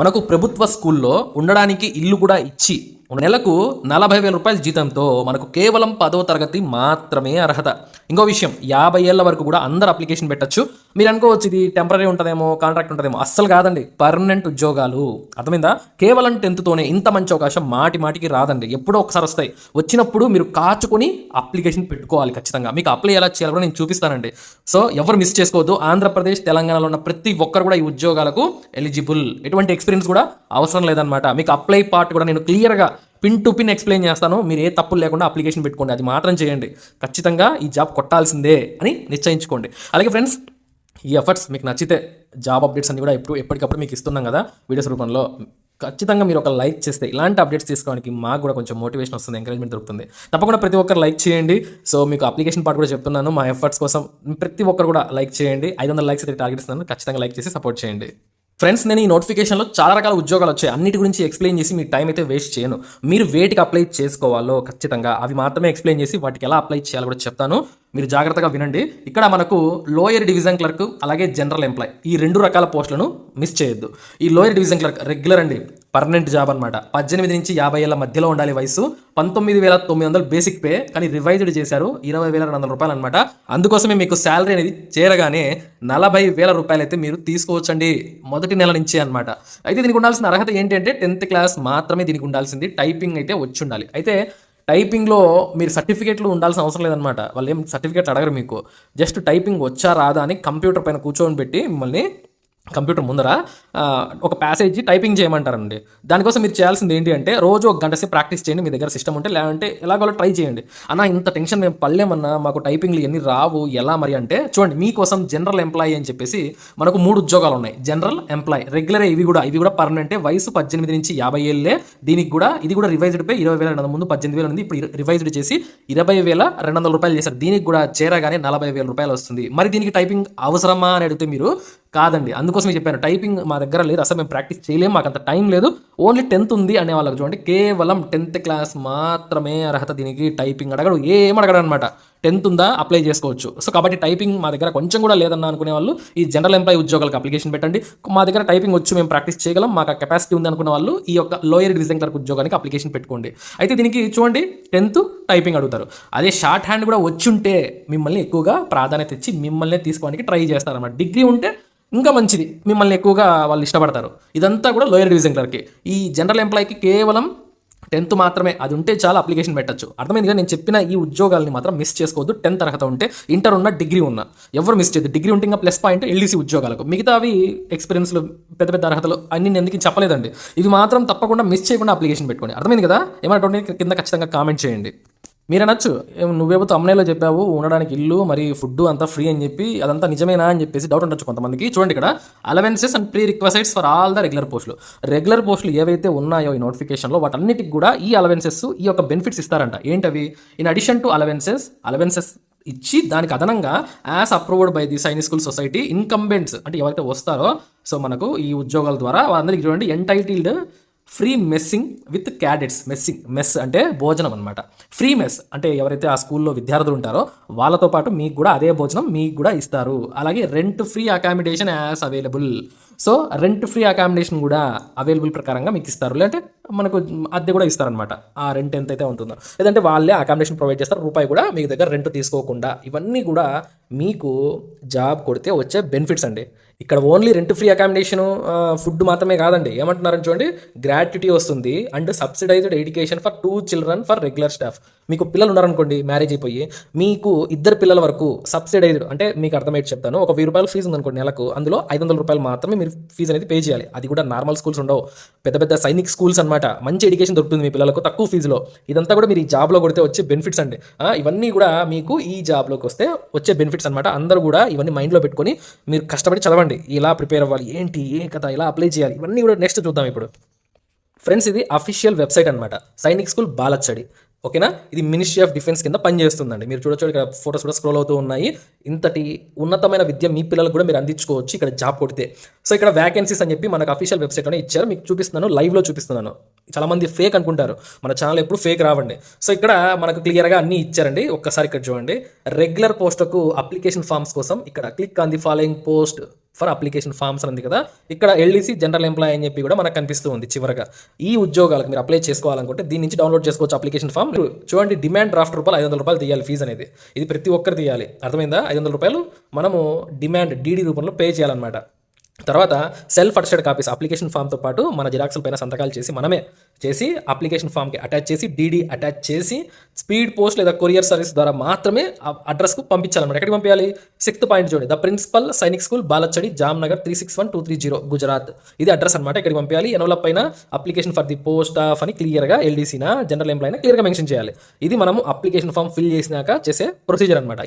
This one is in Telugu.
మనకు ప్రభుత్వ స్కూల్లో ఉండడానికి ఇల్లు కూడా ఇచ్చి నెలకు 40,000 రూపాయల జీతంతో మనకు కేవలం 10వ తరగతి మాత్రమే అర్హత. ఇంకో విషయం, 50 ఏళ్ల వరకు కూడా అందరు అప్లికేషన్ పెట్టచ్చు. మీరు అనుకోవచ్చు ఇది టెంపరీ ఉంటుందేమో, కాంట్రాక్ట్ ఉంటుందేమో. అస్సలు కాదండి, పర్మనెంట్ ఉద్యోగాలు. అర్థమైందా? కేవలం 10th తోనే ఇంత మంచి అవకాశం మాటికి రాదండి. ఎప్పుడో ఒకసారి వస్తాయి. వచ్చినప్పుడు మీరు కాచుకొని అప్లికేషన్ పెట్టుకోవాలి ఖచ్చితంగా. మీకు అప్లై ఎలా చేయాలో కూడా నేను చూపిస్తానండి. సో ఎవరు మిస్ చేసుకోవద్దు. ఆంధ్రప్రదేశ్, తెలంగాణలో ఉన్న ప్రతి ఒక్కరు కూడా ఈ ఉద్యోగాలకు ఎలిజిబుల్. ఎటువంటి ఎక్స్పీరియన్స్ కూడా అవసరం లేదనమాట. మీకు అప్లై పార్ట్ కూడా నేను క్లియర్గా పిన్ టు పిన్ ఎక్స్ప్లెయిన్ చేస్తాను. మీరు ఏ తప్పులు లేకుండా అప్లికేషన్ పెట్టుకోండి. అది మాత్రం చేయండి. ఖచ్చితంగా ఈ జాబ్ కొట్టాల్సిందే అని నిశ్చయించుకోండి. అలాగే ఫ్రెండ్స్, ఈ ఎఫర్ట్స్ మీకు నచ్చితే జాబ్ అప్డేట్స్ అన్ని కూడా ఎప్పటికప్పుడు మీకు ఇస్తున్నాం కదా వీడియోస్ రూపంలో. ఖచ్చితంగా మీరు ఒక లైక్ చేస్తే ఇలాంటి అప్డేట్స్ తీసుకోవడానికి మాకు కూడా కొంచెం మోటివేషన్ వస్తుంది, ఎంకరేజ్మెంట్ దొరుకుతుంది. తప్పకుండా ప్రతి ఒక్కరు లైక్ చేయండి. సో మీకు అప్లికేషన్ పార్ట్ కూడా చెప్తున్నాను. మా ఎఫర్ట్స్ కోసం ప్రతి ఒక్కరు కూడా లైక్ చేయండి. 500 లైక్స్ అయితే టార్గెట్ ఇస్తున్నాను. ఖచ్చితంగా లైక్ చేసి సపోర్ట్ చేయండి. ఫ్రెండ్స్, నేను ఈ నోటిఫికేషన్లో చాలా రకాల ఉద్యోగాలు వచ్చాయి. అన్నిటి గురించి ఎక్స్ప్లెయిన్ చేసి మీ టైం అయితే వేస్ట్ చేయను. మీరు వేటికి అప్లై చేసుకోవాలో ఖచ్చితంగా అవి మాత్రమే ఎక్స్ప్లెయిన్ చేసి వాటికి ఎలా అప్లై చేయాలో కూడా చెప్తాను. మీరు జాగ్రత్తగా వినండి. ఇక్కడ మనకు లోయర్ డివిజన్ క్లర్క్ అలాగే జనరల్ ఎంప్లాయ్, ఈ 2 రకాల పోస్టులను మిస్ చేయొద్దు. ఈ లోయర్ డివిజన్ క్లర్క్ రెగ్యులర్ అండి, పర్మనెంట్ జాబ్ అనమాట. 18 నుంచి 50 ఏళ్ల మధ్యలో ఉండాలి వయసు. 19,900 బేసిక్ పే, కానీ రివైజ్డ్ చేశారు 20,200 రూపాయలు అనమాట. అందుకోసమే మీకు శాలరీ అనేది చేరగానే 40,000 రూపాయలు అయితే మీరు తీసుకోవచ్చండి మొదటి నెల నుంచి అనమాట. అయితే దీనికి ఉండాల్సిన అర్హత ఏంటి అంటే 10th క్లాస్ మాత్రమే దీనికి ఉండాల్సింది. టైపింగ్ అయితే వచ్చి ఉండాలి. అయితే టైపింగ్లో మీరు సర్టిఫికేట్లు ఉండాల్సిన అవసరం లేదనమాట. వాళ్ళు ఏం సర్టిఫికేట్ అడగరు మీకు. జస్ట్ టైపింగ్ వచ్చా రాదా అని కంప్యూటర్ పైన కూర్చొని పెట్టి మిమ్మల్ని కంప్యూటర్ ముందర ఒక ప్యాసేజ్ టైపింగ్ చేయమంటారండి. దానికోసం మీరు చేయాల్సింది ఏంటి అంటే రోజు 1 గంట సేపు ప్రాక్టీస్ చేయండి. మీ దగ్గర సిస్టమ్ ఉంటే, లేదంటే ఎలాగో ట్రై చేయండి. అన్న ఇంత టెన్షన్ మేము పడలేమన్నా, మాకు టైపింగ్లు ఎన్ని రావు ఎలా మరి అంటే, చూడండి మీకోసం జనరల్ ఎంప్లాయీ అని చెప్పేసి మనకు 3 ఉద్యోగాలు ఉన్నాయి. జనరల్ ఎంప్లాయీ రెగ్యులర్, ఇవి కూడా పర్మనెంటే. వయసు 18 నుంచి 50 ఏళ్ళే. దీనికి కూడా ఇది కూడా రివైజ్డ్ పే 20,000, ముందు 18,000 ఉంది, ఇప్పుడు రివైజ్డ్ చేసి 20,200 రూపాయలు చేశారు. దీనికి కూడా చేరగానే 40,000 రూపాయలు వస్తుంది. మరి దీనికి టైపింగ్ అవసరమా అని అడిగితే మీరు కాదండి. అందుకోసమే చెప్పాను, టైపింగ్ మా దగ్గర లేదు, అసలు మేము ప్రాక్టీస్ చేయలేము, మాకు అంత టైం లేదు, ఓన్లీ 10th ఉంది అనే వాళ్ళకి చూడండి, కేవలం 10th క్లాస్ మాత్రమే అర్హత. దీనికి టైపింగ్ అడగడు, ఏం అడగడు అనమాట. 10th ఉందా అప్లై చేసుకోవచ్చు. సో కాబట్టి టైపింగ్ మా దగ్గర కొంచెం కూడా లేదన్నా అనుకునే వాళ్ళు ఈ జనరల్ ఎంప్లాయీ ఉద్యోగాలకు అప్లికేషన్ పెట్టండి. మా దగ్గర టైపింగ్ వచ్చి మేము ప్రాక్టీస్ చేయగలం, మాకు ఆ కెపాసిటీ ఉంది అనుకున్న వాళ్ళు ఈ యొక్క లోయర్ డివిజన్ క్లర్క్ ఉద్యోగానికి అప్లికేషన్ పెట్టుకోండి. అయితే దీనికి చూడండి 10th టైపింగ్ అడుగుతారు. అదే షార్ట్ హ్యాండ్ కూడా వచ్చి ఉంటే మిమ్మల్ని ఎక్కువగా ప్రాధాన్యత ఇచ్చి మిమ్మల్ని తీసుకోవడానికి ట్రై చేస్తారన్నమాట. డిగ్రీ ఉంటే ఇంకా మంచిది, మిమ్మల్ని ఎక్కువగా వాళ్ళు ఇష్టపడతారు. ఇదంతా కూడా లోయర్ డివిజన్ క్లర్కి. ఈ జనరల్ ఎంప్లాయీకి కేవలం 10th మాత్రమే, అది ఉంటే చాలా అప్లికేషన్ పెట్టచ్చు. అర్థమైందిగా? నేను చెప్పిన ఈ ఉద్యోగాలని మాత్రం మిస్ చేసుకోవద్దు. 10th అర్హత ఉంటే, ఇంటర్ ఉన్న, డిగ్రీ ఉన్న ఎవరు మిస్ చేయదు. డిగ్రీ ఉంటే ఇంకా ప్లస్ పాయింట్ ఎల్డీసీ ఉద్యోగాలకు. మిగతా అవి ఎక్స్పీరియన్స్లు, పెద్ద అర్హతలు అన్ని నేను ఎందుకు చెప్పలేదండి. ఇవి మాత్రం తప్పకుండా మిస్ చేయకుండా అప్లికేషన్ పెట్టుకోండి. అర్థమైంది కదా? ఏమంటే కింద ఖచ్చితంగా కామెంట్ చేయండి. మీరు అనొచ్చు, నువ్వేమో తమ్మునేలో చెప్పావు ఉండడానికి ఇల్లు మరి ఫుడ్ అంతా ఫ్రీ అని చెప్పి, అదంతా నిజమేనా అని చెప్పేసి డౌట్ ఉండొచ్చు కొంతమందికి. చూడండి ఇక్కడ allowances and prerequisites for all the regular పోస్టులు ఏవైతే ఉన్నాయో ఈ నోటిఫికేషన్లో వాటన్నిటికి కూడా ఈ అలవెన్సెస్, ఈ యొక్క బెనిఫిట్స్ ఇస్తారంట. ఏంటవి? ఇన్ అడిషన్ టు అలవెన్సెస్ ఇచ్చి దానికి అదనంగా as approved by the Sainik School Society incumbents, అంటే ఎవరైతే వస్తారో సో మనకు ఈ ఉద్యోగాల ద్వారా వాళ్ళందరికీ చూడండి entitled free messing with cadets. Mess అంటే భోజనం అనమాట. ఫ్రీ మెస్ అంటే ఎవరైతే ఆ స్కూల్లో విద్యార్థులు ఉంటారో వాళ్ళతో పాటు మీకు కూడా అదే భోజనం మీకు కూడా ఇస్తారు. అలాగే rent free accommodation as available. So rent free accommodation కూడా అవైలబుల్ ప్రకారంగా మీకు ఇస్తారు. లేదంటే మనకు అద్దె కూడా ఇస్తారనమాట. ఆ రెంట్ ఎంతైతే ఉంటుందో, లేదంటే వాళ్ళే అకామిడేషన్ ప్రొవైడ్ చేస్తారు, రూపాయి కూడా మీకు దగ్గర రెంట్ తీసుకోకుండా. ఇవన్నీ కూడా మీకు జాబ్ కొడితే వచ్చే బెనిఫిట్స్ అండి. ఇక్కడ only rent free accommodation, food మాత్రమే కాదండి. ఏమంటున్నారని చూడండి, గ్రాట్యుటీ వస్తుంది and subsidised education for 2 children for regular staff. మీకు పిల్లలు ఉన్నారనుకోండి, మ్యారేజ్ అయిపోయి మీకు 2 పిల్లల వరకు సబ్సిడైజ్డ్, అంటే మీకు అర్థమైతే చెప్తాను, ఒక 1000 రూపాయలు ఫీజు ఉందనుకోండి నెలకు, అందులో 500 రూపాయలు మాత్రమే మీరు ఫీజు అనేది పే చేయాలి. అది కూడా నార్మల్ స్కూల్స్ ఉండవు, పెద్ద సైనిక్ స్కూల్స్ అనమాట. మంచి ఎడ్యుకేషన్ దొరుకుతుంది మీ పిల్లలకు తక్కువ ఫీజులో. ఇదంతా కూడా మీరు ఈ జాబ్లో కొడితే వచ్చే బెనిఫిట్స్ అండి. ఇవన్నీ కూడా మీకు ఈ జాబ్లోకి వస్తే వచ్చే బెనిఫిట్స్ అనమాట. అందరూ కూడా ఇవన్నీ మైండ్లో పెట్టుకొని మీరు కష్టపడి చదవండి. ఇలా ప్రిపేర్ అవ్వాలి, ఏంటి ఏ కథ, ఇలా అప్లై చేయాలి, ఇవన్నీ కూడా నెక్స్ట్ చూద్దాం ఇప్పుడు. ఫ్రెండ్స్, ఇది అఫీషియల్ వెబ్సైట్ అనమాట, సైనిక్ స్కూల్ బాలచ్చడి. ఓకేనా? ఇది మినిస్ట్రీ ఆఫ్ డిఫెన్స్ కింద పనిచేస్తుందండి. మీరు చూడొచ్చు, ఇక్కడ ఫోటోస్ కూడా స్క్రోల్ అవుతూ ఉన్నాయి. ఇంతటి ఉన్నతమైన విద్య మీ పిల్లలకు కూడా మీరు అందించుకోవచ్చు ఇక్కడ జాబ్ కొడితే. సో ఇక్కడ వ్యాకెన్సీస్ అని చెప్పి మనకు అఫీషియల్ వెబ్సైట్లోనే ఇచ్చారు. మీకు చూపిస్తున్నాను, లైవ్లో చూపిస్తున్నాను. చాలామంది ఫేక్ అనుకుంటారు, మన ఛానల్ ఎప్పుడు ఫేక్ రావండి. సో ఇక్కడ మనకు క్లియర్గా అన్నీ ఇచ్చారండి. ఒక్కసారి ఇక్కడ చూడండి, రెగ్యులర్ పోస్టుకు అప్లికేషన్ ఫామ్స్ కోసం ఇక్కడ click on the following post for application forms అని ఉంది కదా, ఇక్కడ ఎల్డీసీ జనరల్ ఎంప్లాయ్ అని చెప్పి కూడా మనకు కనిపిస్తూ ఉంది చివరగా. ఈ ఉద్యోగాలకు మీరు అప్లై చేసుకోవాలనుకుంటే దీని నుంచి డౌన్లోడ్ చేసుకోవచ్చు అప్లికేషన్ ఫామ్. చూడండి, డిమాండ్ డ్రాఫ్ట్ రూపాయలు 500 రూపాయలు తీయాలి ఫీజు అనేది. ఇది ప్రతి ఒక్కరు తీయాలి, అర్థమైందా? 500 రూపాయలు మనము డిమాండ్ డీడీ రూపంలో పే చేయాలన్నమాట. తర్వాత సెల్ఫ్ అటెస్టెడ్ కాపీస్ అప్లికేషన్ ఫామ్తో పాటు మన జిరాక్స్ల పైన సంతకాలు చేసి మనమే చేసి అప్లికేషన్ ఫామ్కి అటాచ్ చేసి డీడీ అటాచ్ చేసి స్పీడ్ పోస్ట్ లేదా కొరియర్ సర్వీస్ ద్వారా మాత్రమే అడ్రస్కు పంపించాలన్నమాట. ఎక్కడికి పంపించాలి? 6th పాయింట్ చూడండి, the principal Sainik School Balachadi Jamnagar 361230 Gujarat. ఇది అడ్రస్ అనమాట. ఇక్కడికి పంపించాలి. ఎన్వలప్ పైన application for the post of అని క్లియర్గా ఎల్డీసీనా జనరల్ ఎంప్లాయ్ క్లియర్గా మెన్షన్ చేయాలి. ఇది మనము అప్లికేషన్ ఫామ్ ఫిల్ చేసినాక చేసే ప్రొసీజర్ అనమాట.